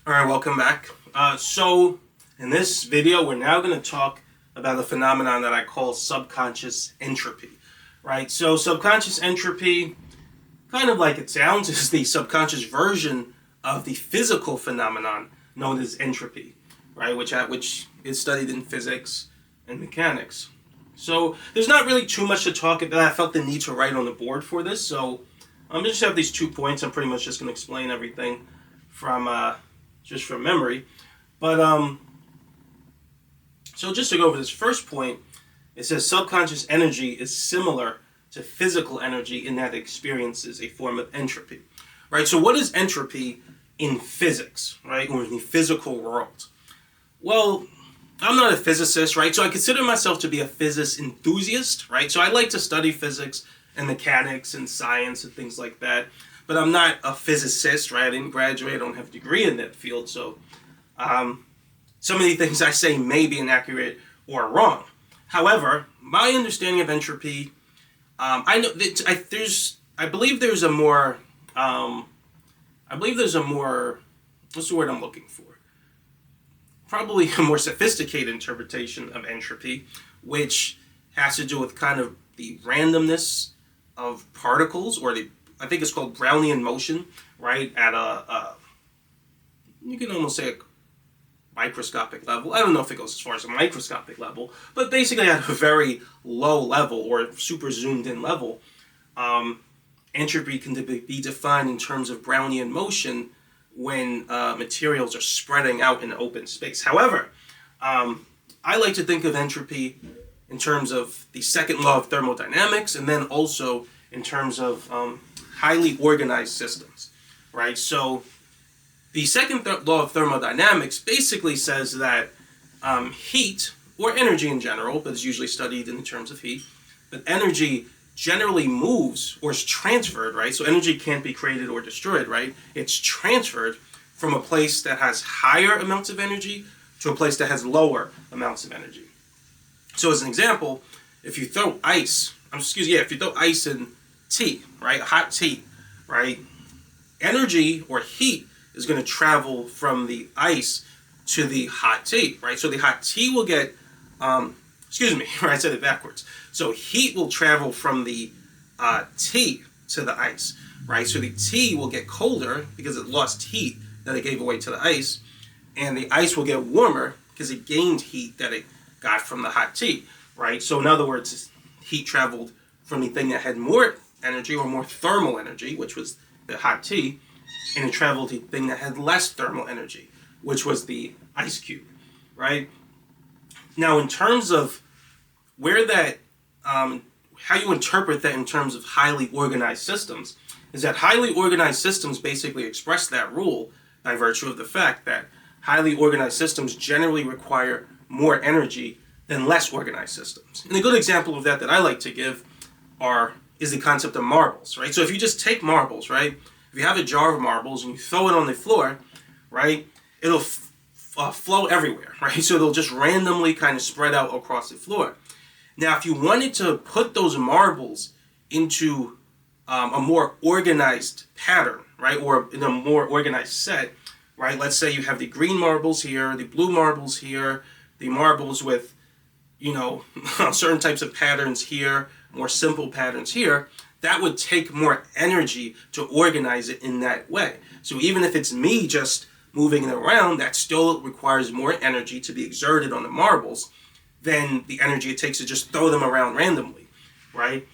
Alright, welcome back. So, in this video, we're now going to talk about a phenomenon that I call subconscious entropy. Right? So, subconscious entropy, kind of like it sounds, is the subconscious version of the physical phenomenon known as entropy, right? Which is studied in physics and mechanics. So, there's not really too much to talk about. I felt the need to write on the board for this, so I'm just have these 2 points. I'm pretty much just going to explain everything from just from memory. But so just to go over this first point, it says subconscious energy is similar to physical energy in that it experiences a form of entropy. Right? So what is entropy in physics, right? Or in the physical world? Well, I'm not a physicist, right? So I consider myself to be a physics enthusiast, right? So I like to study physics and mechanics and science and things like that. But I'm not a physicist, right? I didn't graduate. I don't have a degree in that field. So some of the things I say may be inaccurate or wrong. However, my understanding of entropy, I know that I believe there's a more, what's the word I'm looking for? Probably a more sophisticated interpretation of entropy, which has to do with kind of the randomness of particles, or I think it's called Brownian motion, right? At you can almost say a microscopic level. I don't know if it goes as far as a microscopic level, but basically at a very low level or super zoomed in level, entropy can be defined in terms of Brownian motion when materials are spreading out in open space. However, I like to think of entropy in terms of the second law of thermodynamics, and then also in terms of highly organized systems, right? So the second law of thermodynamics basically says that heat, or energy in general, but it's usually studied in terms of heat, but energy generally moves or is transferred, right? So energy can't be created or destroyed, right? It's transferred from a place that has higher amounts of energy to a place that has lower amounts of energy. So as an example, if you throw ice in tea, right? Hot tea, right? Energy or heat is going to travel from the ice to the hot tea, right? So the hot tea will get, right? I said it backwards. So heat will travel from the tea to the ice, right? So the tea will get colder because it lost heat that it gave away to the ice, and the ice will get warmer because it gained heat that it got from the hot tea, right? So in other words, heat traveled from the thing that had more energy or more thermal energy, which was the hot tea, and it traveled to the thing that had less thermal energy, which was the ice cube, right? Now, in terms of where that, how you interpret that in terms of highly organized systems, is that highly organized systems basically express that rule by virtue of the fact that highly organized systems generally require more energy than less organized systems. And a good example of that I like to give is the concept of marbles, right? So if you just take marbles, right? If you have a jar of marbles and you throw it on the floor, right? It'll flow everywhere, right? So they'll just randomly kind of spread out across the floor. Now, if you wanted to put those marbles into a more organized pattern, right? Or in a more organized set, right? Let's say you have the green marbles here, the blue marbles here, the marbles with, certain types of patterns here, more simple patterns here. That would take more energy to organize it in that way. So even if it's me just moving it around, that still requires more energy to be exerted on the marbles than the energy it takes to just throw them around randomly, right?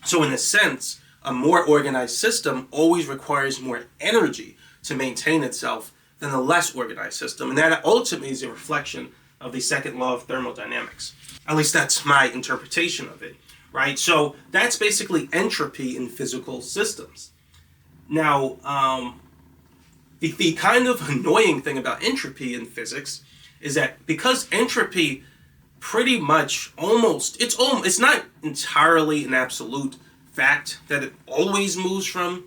So in a sense, a more organized system always requires more energy to maintain itself than a less organized system. And that ultimately is a reflection of the second law of thermodynamics. At least that's my interpretation of it, right? So that's basically entropy in physical systems. Now, the kind of annoying thing about entropy in physics is that because entropy pretty much it's not entirely an absolute fact that it always moves from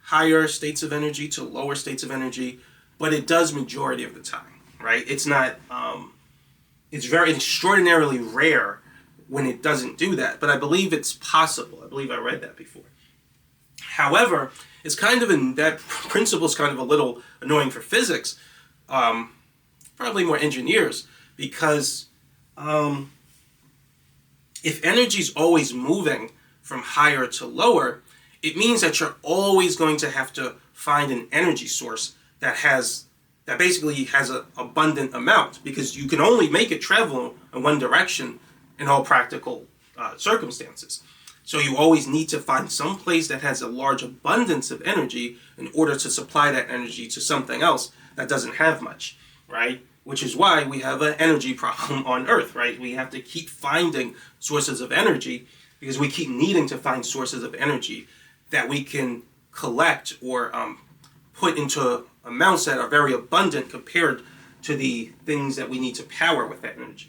higher states of energy to lower states of energy, but it does majority of the time, right? It's not, it's very extraordinarily rare when it doesn't do that, but I believe it's possible. I believe I read that before. However, it's kind of that principle is kind of a little annoying for physics, probably more engineers, because if energy is always moving from higher to lower, it means that you're always going to have to find an energy source that basically has an abundant amount, because you can only make it travel in one direction in all practical circumstances. So you always need to find some place that has a large abundance of energy in order to supply that energy to something else that doesn't have much, right? Which is why we have an energy problem on Earth, right? We have to keep finding sources of energy because we keep needing to find sources of energy that we can collect or put into amounts that are very abundant compared to the things that we need to power with that energy.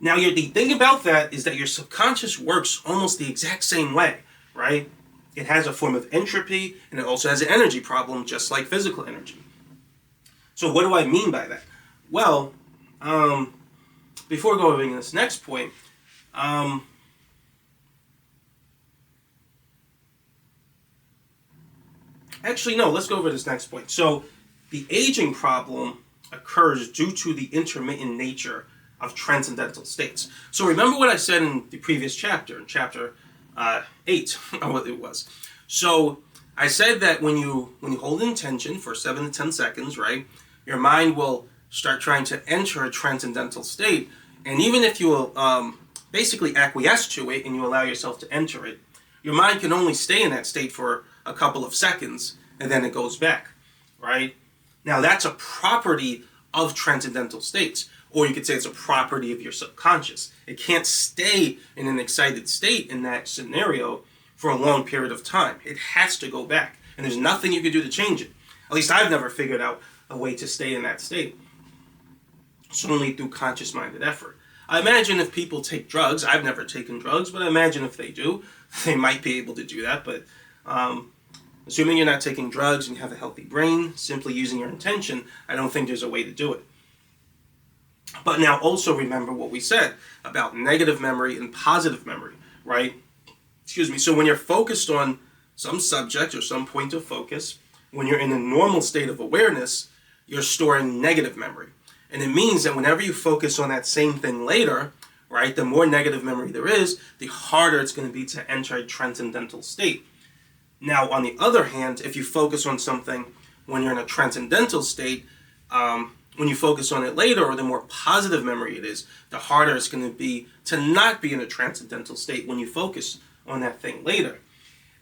Now, the thing about that is that your subconscious works almost the exact same way, right? It has a form of entropy, and it also has an energy problem, just like physical energy. So what do I mean by that? Well, before going to this next point, actually, no, let's go over this next point. So the aging problem occurs due to the intermittent nature of transcendental states. So remember what I said in the previous chapter, in chapter 8, or what it was. So I said that when you hold intention for 7 to 10 seconds, right, your mind will start trying to enter a transcendental state, and even if you will basically acquiesce to it and you allow yourself to enter it, your mind can only stay in that state for a couple of seconds, and then it goes back, right? Now that's a property of transcendental states, or you could say it's a property of your subconscious. It can't stay in an excited state in that scenario for a long period of time. It has to go back, and there's nothing you can do to change it. At least I've never figured out a way to stay in that state. It's only through conscious-minded effort. I imagine if people take drugs, I've never taken drugs, but I imagine if they do, they might be able to do that. But assuming you're not taking drugs and you have a healthy brain, simply using your intention, I don't think there's a way to do it. But now also remember what we said about negative memory and positive memory, right? So when you're focused on some subject or some point of focus, when you're in a normal state of awareness, you're storing negative memory. And it means that whenever you focus on that same thing later, right, the more negative memory there is, the harder it's going to be to enter a transcendental state. Now, on the other hand, if you focus on something when you're in a transcendental state, when you focus on it later, or the more positive memory it is, the harder it's going to be to not be in a transcendental state when you focus on that thing later.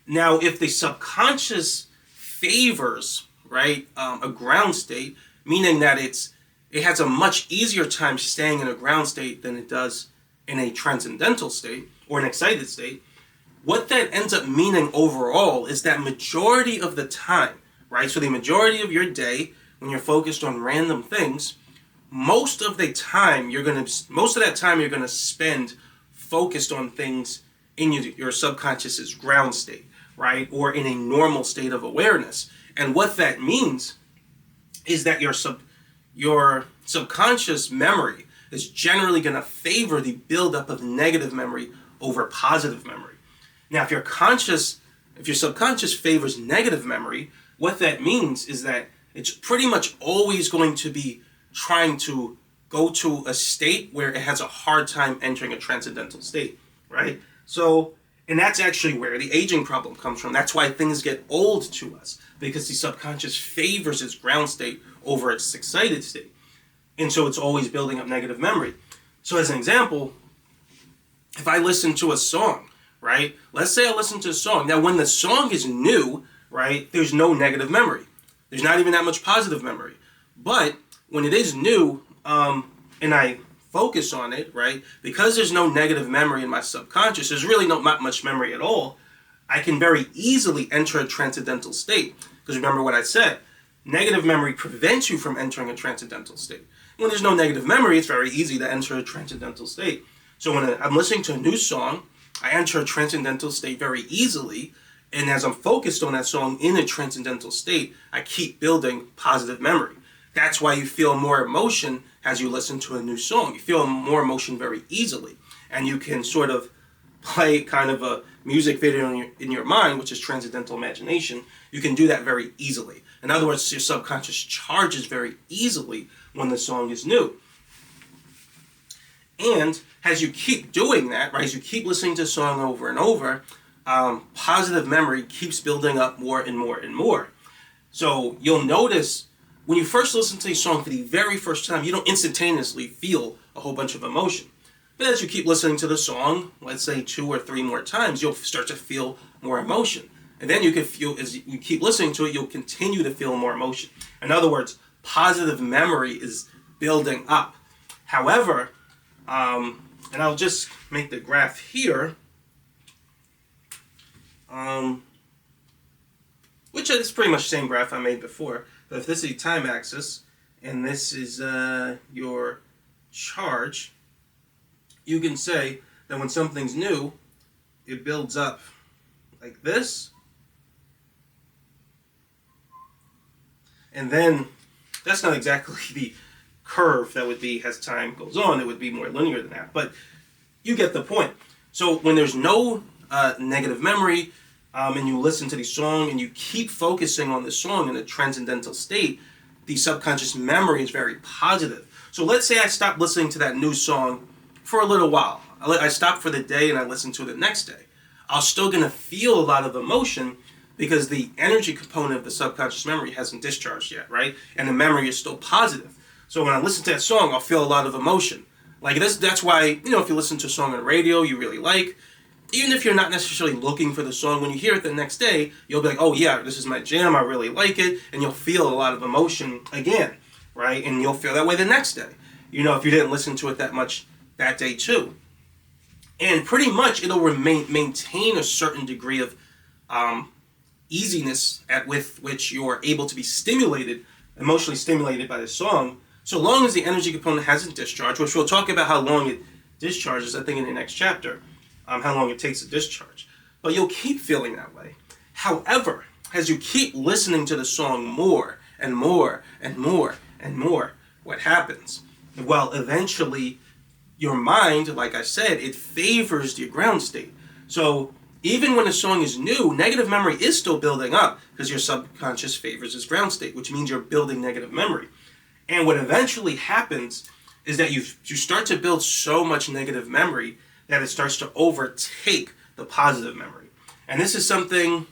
Now, if the subconscious favors, right, a ground state, meaning that it has a much easier time staying in a ground state than it does in a transcendental state or an excited state, what that ends up meaning overall is that majority of the time, right, so the majority of your day, when you're focused on random things, most of that time you're going to spend focused on things in your subconscious's ground state, right, or in a normal state of awareness. And what that means is that your subconscious memory is generally going to favor the buildup of negative memory over positive memory. Now, if your subconscious favors negative memory, what that means is that it's pretty much always going to be trying to go to a state where it has a hard time entering a transcendental state, right? So, and that's actually where the aging problem comes from. That's why things get old to us, because the subconscious favors its ground state over its excited state. And so it's always building up negative memory. So as an example, if I listen to a song, right? Let's say I listen to a song. Now, when the song is new, right, there's no negative memory. There's not even that much positive memory. But when it is new, and I focus on it, right, because there's no negative memory in my subconscious, there's really not much memory at all, I can very easily enter a transcendental state. Because remember what I said, negative memory prevents you from entering a transcendental state. When there's no negative memory, it's very easy to enter a transcendental state. So when I'm listening to a new song, I enter a transcendental state very easily, and as I'm focused on that song in a transcendental state, I keep building positive memory. That's why you feel more emotion as you listen to a new song. You feel more emotion very easily, and you can sort of play kind of a music video in your mind, which is transcendental imagination, you can do that very easily. In other words, your subconscious charges very easily when the song is new. And as you keep doing that, right, as you keep listening to a song over and over, positive memory keeps building up more and more and more. So you'll notice when you first listen to a song for the very first time, you don't instantaneously feel a whole bunch of emotion. But as you keep listening to the song, let's say 2 or 3 more times, you'll start to feel more emotion. And then you can feel, as you keep listening to it, you'll continue to feel more emotion. In other words, positive memory is building up. However, and I'll just make the graph here, which is pretty much the same graph I made before. But if this is the time axis, and this is your charge, you can say that when something's new, it builds up like this. And then, that's not exactly the curve that would be as time goes on. It would be more linear than that. But you get the point. So when there's no negative memory, and you listen to the song and you keep focusing on the song in a transcendental state, the subconscious memory is very positive. So let's say I stop listening to that new song for a little while. I stop for the day and I listen to it the next day. I'm still going to feel a lot of emotion because the energy component of the subconscious memory hasn't discharged yet, right? And the memory is still positive. So when I listen to that song, I'll feel a lot of emotion. Like this, that's why, you know, if you listen to a song on the radio you really like, even if you're not necessarily looking for the song, when you hear it the next day, you'll be like, oh yeah, this is my jam, I really like it, and you'll feel a lot of emotion again, right? And you'll feel that way the next day, you know, if you didn't listen to it that much that day too. And pretty much it'll maintain a certain degree of easiness with which you're able to be stimulated, emotionally stimulated by the song, so long as the energy component hasn't discharged, which we'll talk about how long it discharges, I think, in the next chapter. How long it takes to discharge. But you'll keep feeling that way. However, as you keep listening to the song more and more and more and more, what happens? Well, eventually, your mind, like I said, it favors the ground state. So even when a song is new, negative memory is still building up because your subconscious favors its ground state, which means you're building negative memory. And what eventually happens is that you start to build so much negative memory that it starts to overtake the positive memory. And this is something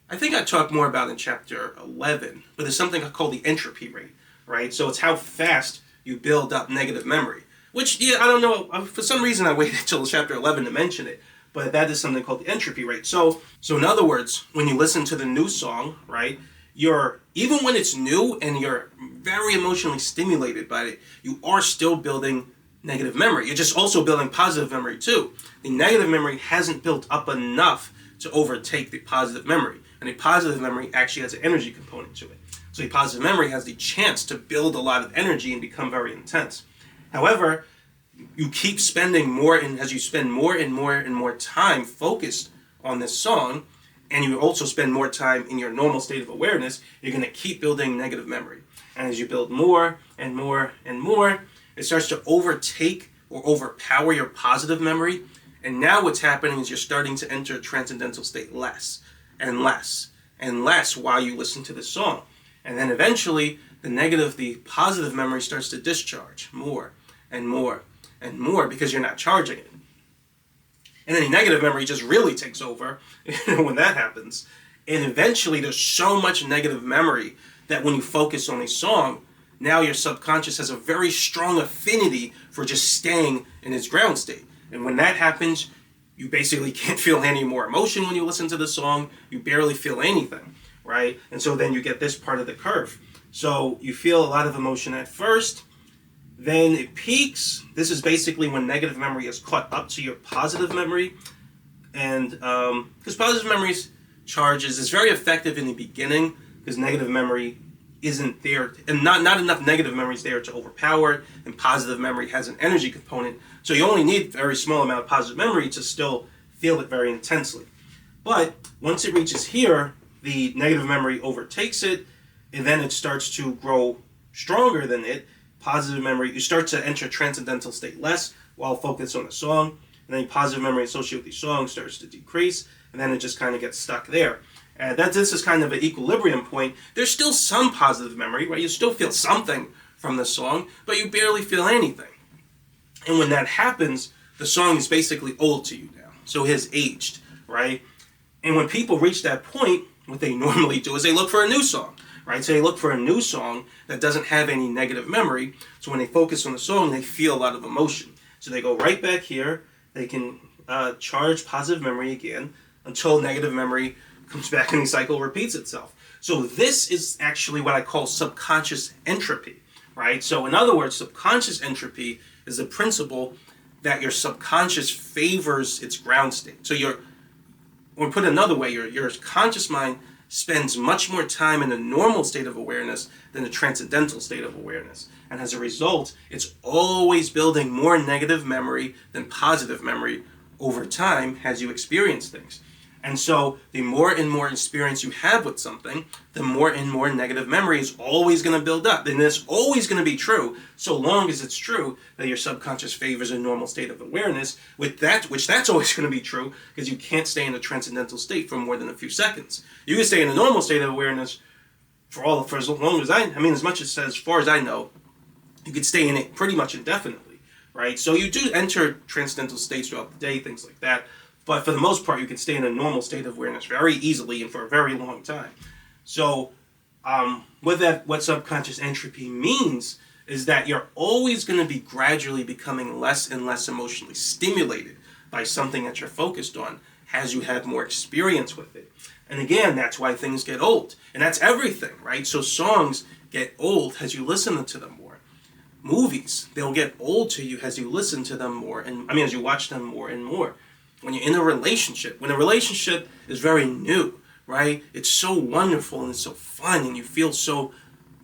I think I talk more about in chapter 11, but there's something called the entropy rate, right? So it's how fast you build up negative memory, which, yeah, I don't know, for some reason I waited until chapter 11 to mention it, but that is something called the entropy rate. So in other words, when you listen to the new song, right, even when it's new and you're very emotionally stimulated by it, you are still building negative memory. You're just also building positive memory too. The negative memory hasn't built up enough to overtake the positive memory. And the positive memory actually has an energy component to it. So the positive memory has the chance to build a lot of energy and become very intense. However, you keep spending more, and as you spend more and more and more time focused on this song, and you also spend more time in your normal state of awareness, you're going to keep building negative memory. And as you build more and more and more, it starts to overtake or overpower your positive memory. And now what's happening is you're starting to enter a transcendental state less and less and less while you listen to the song. And then eventually, the positive memory starts to discharge more and more and more because you're not charging it. And then the negative memory just really takes over when that happens. And eventually, there's so much negative memory that when you focus on a song, now your subconscious has a very strong affinity for just staying in its ground state. And when that happens, you basically can't feel any more emotion when you listen to the song. You barely feel anything, right? And so then you get this part of the curve. So you feel a lot of emotion at first, then it peaks. This is basically when negative memory is caught up to your positive memory. And because positive memory's charges is very effective in the beginning because negative memory isn't there, and not enough negative memory is there to overpower it, and positive memory has an energy component. So you only need a very small amount of positive memory to still feel it very intensely. But once it reaches here, the negative memory overtakes it, and then it starts to grow stronger than it. Positive memory, you start to enter transcendental state less while focused on the song. and then positive memory associated with these songs starts to decrease, and then it just kind of gets stuck there. And this is kind of an equilibrium point. There's still some positive memory, right? You still feel something from the song, but you barely feel anything. And when that happens, the song is basically old to you now. So it has aged, right? And when people reach that point, what they normally do is they look for a new song, right? So they look for a new song that doesn't have any negative memory. So when they focus on the song, they feel a lot of emotion. So they go right back here. They can charge positive memory again until negative memory comes back and the cycle repeats itself. So this is actually what I call subconscious entropy, right? So in other words, subconscious entropy is the principle that your subconscious favors its ground state. So or put another way, your conscious mind spends much more time in a normal state of awareness than a transcendental state of awareness. And as a result, it's always building more negative memory than positive memory over time as you experience things. And so the more and more experience you have with something, the more and more negative memory is always going to build up. And it's always going to be true, so long as it's true that your subconscious favors a normal state of awareness, which that's always going to be true, because you can't stay in a transcendental state for more than a few seconds. You can stay in a normal state of awareness for as long as as far as I know, you could stay in it pretty much indefinitely, right? So you do enter transcendental states throughout the day, things like that. But for the most part, you can stay in a normal state of awareness very easily and for a very long time. So what subconscious entropy means is that you're always going to be gradually becoming less and less emotionally stimulated by something that you're focused on as you have more experience with it. And again, that's why things get old. And that's everything, right? So songs get old as you listen to them more. Movies, they'll get old to you as you listen to them more, as you watch them more and more. When you're in a relationship, when a relationship is very new, right? It's so wonderful and it's so fun and you feel so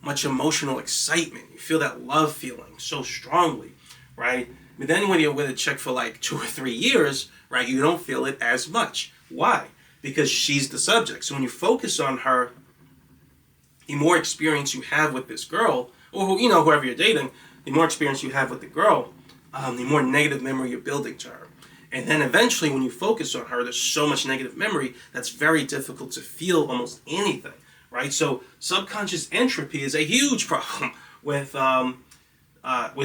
much emotional excitement. You feel that love feeling so strongly, right? But then when you're with a chick for like 2 or 3 years, right, you don't feel it as much. Why? Because she's the subject. So when you focus on her, the more experience you have with this girl, or whoever you're dating, the more experience you have with the girl, the more negative memory you're building to her. And then eventually when you focus on her, there's so much negative memory that's very difficult to feel almost anything, right? So subconscious entropy is a huge problem with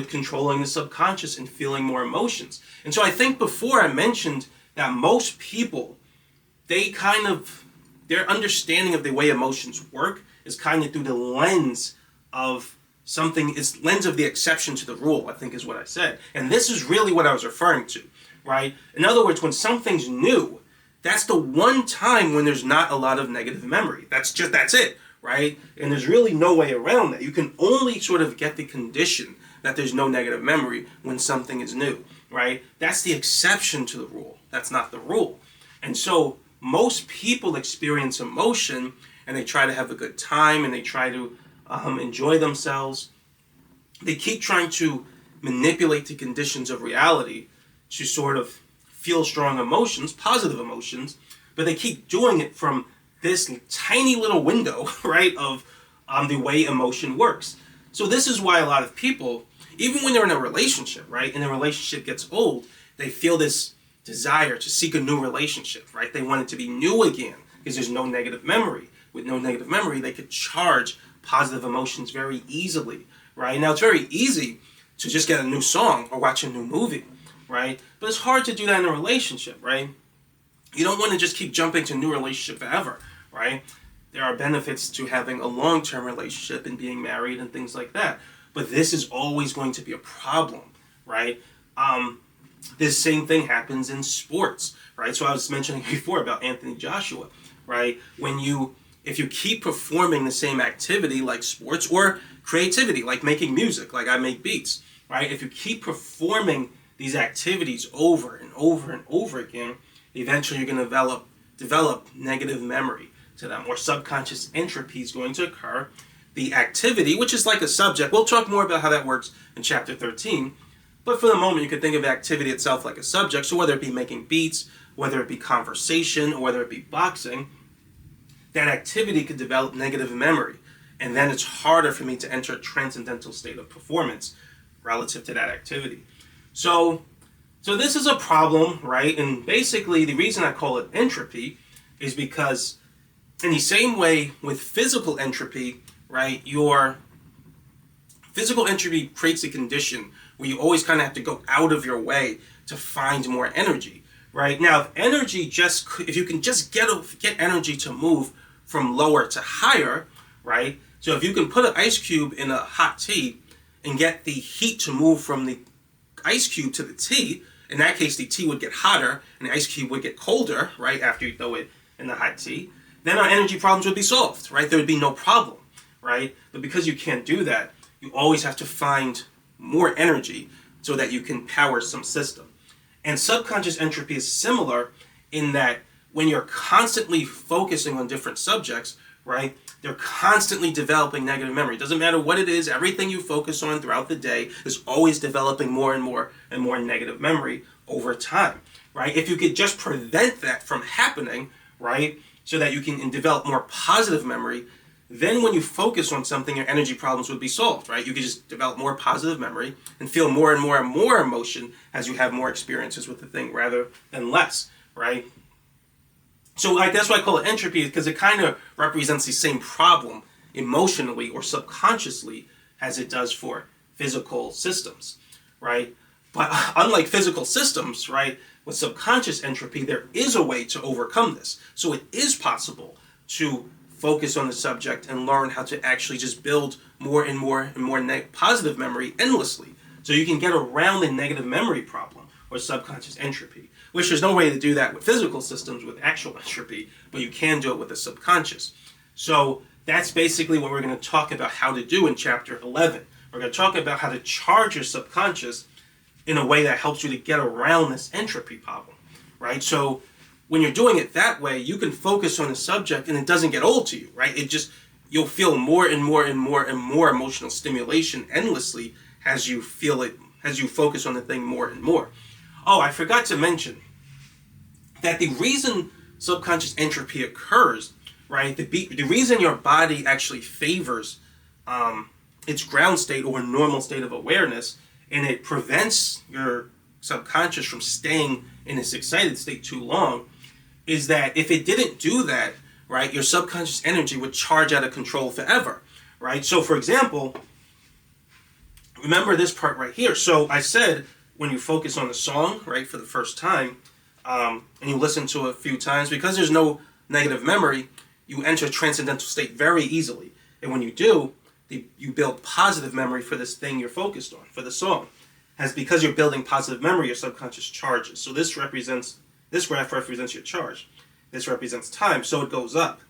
controlling the subconscious and feeling more emotions. And so I think before I mentioned that most people, their understanding of the way emotions work is kind of through the lens of lens of the exception to the rule, I think is what I said. And this is really what I was referring to. Right? In other words, when something's new, that's the one time when there's not a lot of negative memory. That's it, right? And there's really no way around that. You can only sort of get the condition that there's no negative memory when something is new, right? That's the exception to the rule. That's not the rule. And so most people experience emotion and they try to have a good time and they try to enjoy themselves. They keep trying to manipulate the conditions of reality to sort of feel strong emotions, positive emotions, but they keep doing it from this tiny little window, right, of the way emotion works. So this is why a lot of people, even when they're in a relationship, right, and the relationship gets old, they feel this desire to seek a new relationship, right? They want it to be new again because there's no negative memory. With no negative memory, they could charge positive emotions very easily, right? Now, it's very easy to just get a new song or watch a new movie, right? But it's hard to do that in a relationship, right? You don't want to just keep jumping to a new relationship forever, right? There are benefits to having a long-term relationship and being married and things like that. But this is always going to be a problem, right? This same thing happens in sports, right? So I was mentioning before about Anthony Joshua, right? If you keep performing the same activity like sports or creativity, like making music, like I make beats, right? If you keep performing these activities over and over and over again, eventually you're going to develop negative memory to them, or subconscious entropy is going to occur. The activity, which is like a subject, we'll talk more about how that works in chapter 13, but for the moment you can think of activity itself like a subject. So whether it be making beats, whether it be conversation, or whether it be boxing, that activity could develop negative memory, and then it's harder for me to enter a transcendental state of performance relative to that activity. So So this is a problem, right? And basically the reason I call it entropy is because in the same way with physical entropy, right, your physical entropy creates a condition where you always kind of have to go out of your way to find more energy, right? Now, if you can just get energy to move from lower to higher, right? So if you can put an ice cube in a hot tea and get the heat to move from the ice cube to the tea, in that case, the tea would get hotter and the ice cube would get colder, right, after you throw it in the hot tea, then our energy problems would be solved, right? There would be no problem, right? But because you can't do that, you always have to find more energy so that you can power some system. And subconscious entropy is similar in that when you're constantly focusing on different subjects, right, they're constantly developing negative memory. It doesn't matter what it is, everything you focus on throughout the day is always developing more and more and more negative memory over time, right? If you could just prevent that from happening, right, so that you can develop more positive memory, then when you focus on something, your energy problems would be solved, right? You could just develop more positive memory and feel more and more and more emotion as you have more experiences with the thing rather than less, right? So that's why I call it entropy, because it kind of represents the same problem emotionally or subconsciously as it does for physical systems, right? But unlike physical systems, right, with subconscious entropy, there is a way to overcome this. So it is possible to focus on the subject and learn how to actually just build more and more and more positive memory endlessly. So you can get around the negative memory problem or subconscious entropy, which there's no way to do that with physical systems with actual entropy, but you can do it with the subconscious. So that's basically what we're going to talk about how to do in chapter 11. We're going to talk about how to charge your subconscious in a way that helps you to get around this entropy problem, right? So when you're doing it that way, you can focus on the subject and it doesn't get old to you, right? You'll feel more and more and more and more emotional stimulation endlessly as you feel it, as you focus on the thing more and more. Oh, I forgot to mention that the reason subconscious entropy occurs, right? The reason your body actually favors its ground state or normal state of awareness, and it prevents your subconscious from staying in this excited state too long, is that if it didn't do that, right, your subconscious energy would charge out of control forever, right? So for example, remember this part right here. So I said when you focus on the song, right, for the first time, and you listen to it a few times, because there's no negative memory, you enter a transcendental state very easily. And when you do, you build positive memory for this thing you're focused on, for the song. As because you're building positive memory, your subconscious charges. So this graph represents your charge. This represents time, so it goes up.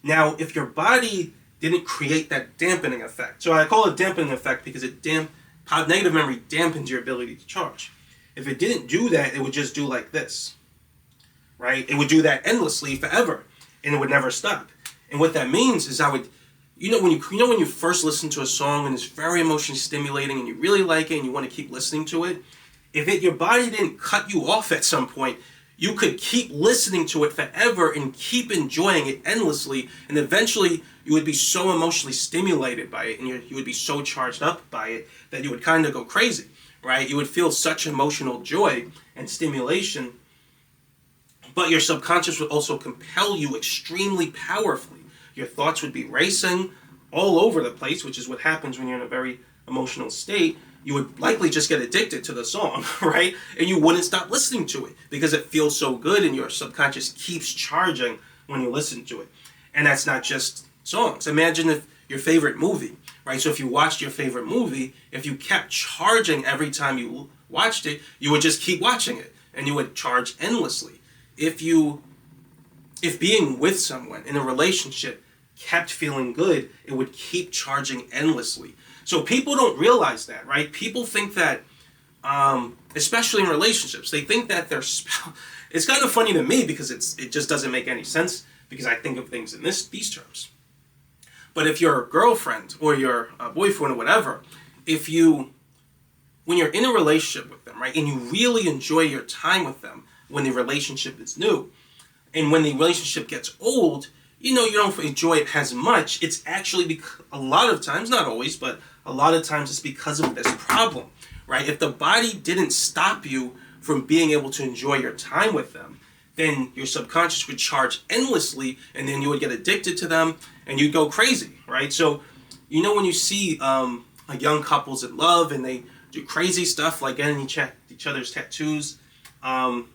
Now, if your body didn't create that dampening effect, so I call it dampening effect because negative memory dampens your ability to charge. If it didn't do that, it would just do like this, right? It would do that endlessly forever, and it would never stop. And what that means is when you first listen to a song and it's very emotionally stimulating and you really like it and you want to keep listening to it, if your body didn't cut you off at some point, you could keep listening to it forever and keep enjoying it endlessly, and eventually you would be so emotionally stimulated by it and you would be so charged up by it that you would kind of go crazy, right? You would feel such emotional joy and stimulation, but your subconscious would also compel you extremely powerfully. Your thoughts would be racing all over the place, which is what happens when you're in a very emotional state. You would likely just get addicted to the song, right? And you wouldn't stop listening to it because it feels so good and your subconscious keeps charging when you listen to it. And that's not just songs. Imagine if your favorite movie, right? So if you watched your favorite movie, if you kept charging every time you watched it, you would just keep watching it and you would charge endlessly. If being with someone in a relationship kept feeling good, it would keep charging endlessly. So people don't realize that, right? People think that, especially in relationships, they think that their spouse. It's kind of funny to me because it just doesn't make any sense because I think of things in these terms. But if your girlfriend or your boyfriend or whatever, when you're in a relationship with them, right, and you really enjoy your time with them when the relationship is new, and when the relationship gets old, you don't enjoy it as much. It's actually a lot of times, not always, but a lot of times it's because of this problem, right? If the body didn't stop you from being able to enjoy your time with them, then your subconscious would charge endlessly, and then you would get addicted to them, and you'd go crazy, right? So, when you see like young couples in love, and they do crazy stuff like getting each other's tattoos, and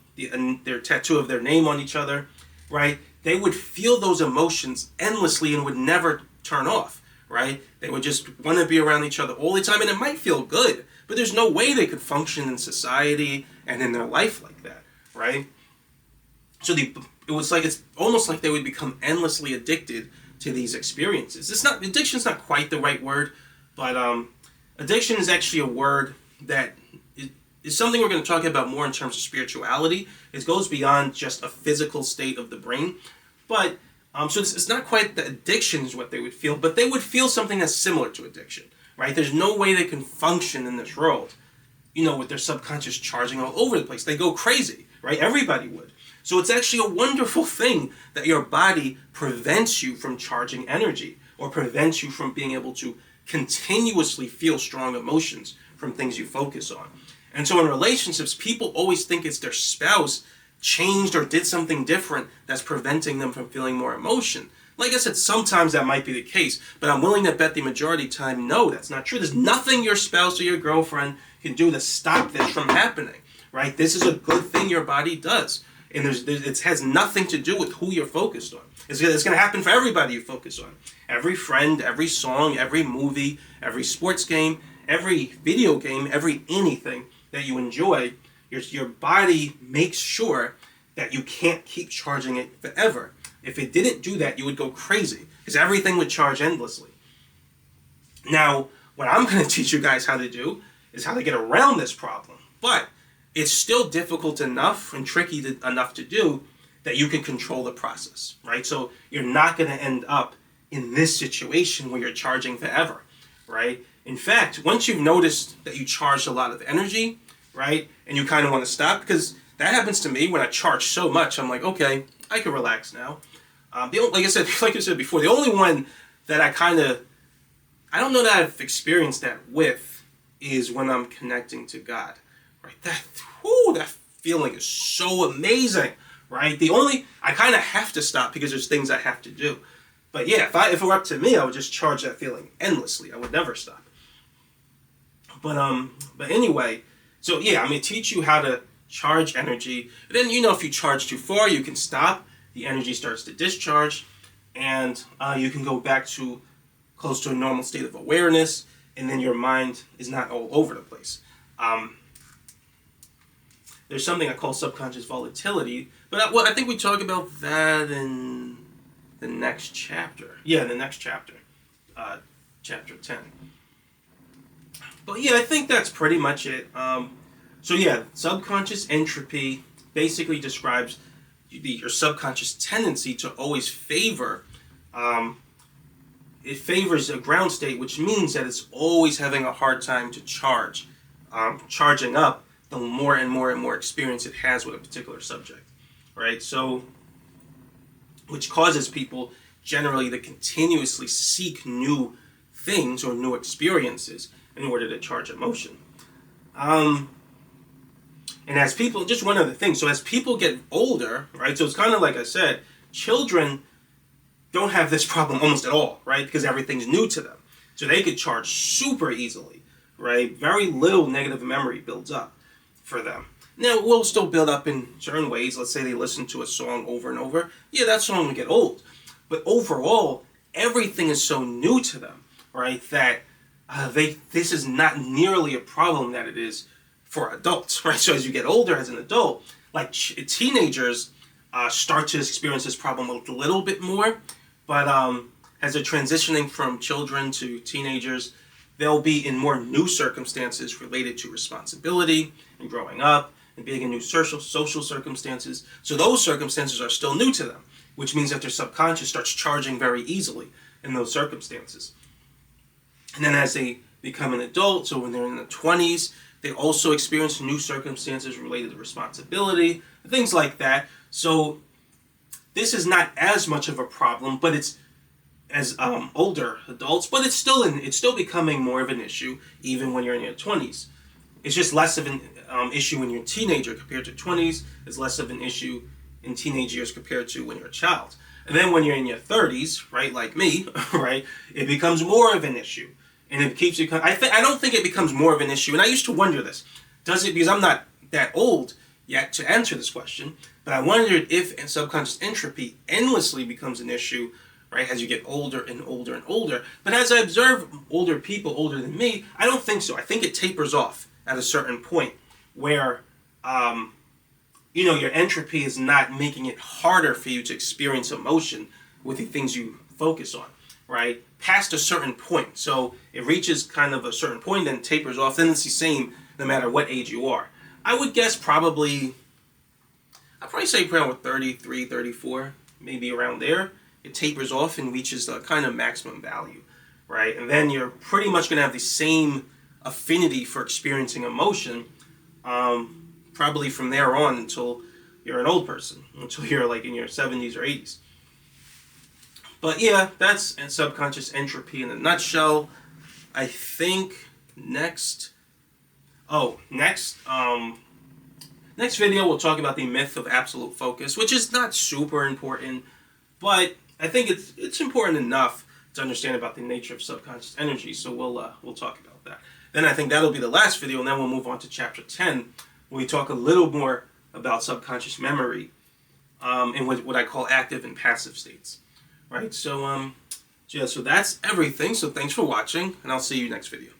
their tattoo of their name on each other, right? They would feel those emotions endlessly and would never turn off, right? They would just want to be around each other all the time, and it might feel good, but there's no way they could function in society and in their life like that, right? So it's almost like they would become endlessly addicted to these experiences. Addiction's not quite the right word, but addiction is actually a word that is something we're going to talk about more in terms of spirituality. It goes beyond just a physical state of the brain, but so it's not quite the addiction is what they would feel, but they would feel something that's similar to addiction, right? There's no way they can function in this world, with their subconscious charging all over the place. They go crazy, right? Everybody would. So it's actually a wonderful thing that your body prevents you from charging energy, or prevents you from being able to continuously feel strong emotions from things you focus on. And so in relationships, people always think it's their spouse changed or did something different that's preventing them from feeling more emotion. Like I said, sometimes that might be the case, but I'm willing to bet the majority of the time, no, that's not true. There's nothing your spouse or your girlfriend can do to stop this from happening, right? This is a good thing your body does. And it has nothing to do with who you're focused on. It's going to happen for everybody you focus on. Every friend, every song, every movie, every sports game, every video game, every anything that you enjoy, your body makes sure that you can't keep charging it forever. If it didn't do that, you would go crazy, because everything would charge endlessly. Now, what I'm going to teach you guys how to do is how to get around this problem. But it's still difficult enough and tricky enough to do that you can control the process, right? So you're not going to end up in this situation where you're charging forever, right? In fact, once you've noticed that you charged a lot of energy, right, and you kind of want to stop, because that happens to me when I charge so much, I'm like, okay, I can relax now. Like I said before, the only one that I don't know that I've experienced that with is when I'm connecting to God, right? That feeling is so amazing, right? I kind of have to stop because there's things I have to do. But yeah, if it were up to me, I would just charge that feeling endlessly. I would never stop. But anyway, so yeah, I'm going to teach you how to charge energy. And then, if you charge too far, you can stop. The energy starts to discharge, and you can go back to close to a normal state of awareness, and then your mind is not all over the place. There's something I call subconscious volatility, but I think we talk about that in the next chapter. Yeah, the next chapter, chapter 10. But yeah, I think that's pretty much it. So yeah, subconscious entropy basically describes your subconscious tendency to always favor, it favors a ground state, which means that it's always having a hard time to charge, charging up the more and more and more experience it has with a particular subject, right? So, which causes people generally to continuously seek new things or new experiences in order to charge emotion. And as people, just one other thing, so as people get older, right, so it's kind of like I said, children don't have this problem almost at all, right, because everything's new to them. So they could charge super easily, right? Very little negative memory builds up for them. Now, it will still build up in certain ways. Let's say they listen to a song over and over. Yeah, that song will get old. But overall, everything is so new to them, right, that this is not nearly a problem that it is for adults, right? So as you get older as an adult, like teenagers start to experience this problem a little bit more, but as they're transitioning from children to teenagers, they'll be in more new circumstances related to responsibility and growing up and being in new social circumstances. So those circumstances are still new to them, which means that their subconscious starts charging very easily in those circumstances. And then as they become an adult, so when they're in their 20s, they also experience new circumstances related to responsibility, things like that. So this is not as much of a problem, but it's as older adults, but it's still becoming more of an issue even when you're in your 20s. It's just less of an issue when you're a teenager compared to 20s. It's less of an issue in teenage years compared to when you're a child. And then when you're in your 30s, right, like me, right, it becomes more of an issue. And it keeps you... I don't think it becomes more of an issue. And I used to wonder this. Does it... Because I'm not that old yet to answer this question. But I wondered if subconscious entropy endlessly becomes an issue, right, as you get older and older and older. But as I observe older people, older than me, I don't think so. I think it tapers off at a certain point where, your entropy is not making it harder for you to experience emotion with the things you focus on, right? Past a certain point. So it reaches kind of a certain point, then tapers off. Then it's the same no matter what age you are. I would guess I'd probably say around 33, 34, maybe around there. It tapers off and reaches the kind of maximum value, right? And then you're pretty much going to have the same affinity for experiencing emotion, probably from there on until you're an old person, until you're like in your 70s or 80s. But yeah, that's subconscious entropy in a nutshell. I think next video we'll talk about the myth of absolute focus, which is not super important, but I think it's important enough to understand about the nature of subconscious energy. So we'll talk about that. Then I think that'll be the last video, and then we'll move on to chapter 10, where we talk a little more about subconscious memory, and what I call active and passive states. Right? So so that's everything. So thanks for watching, and I'll see you next video.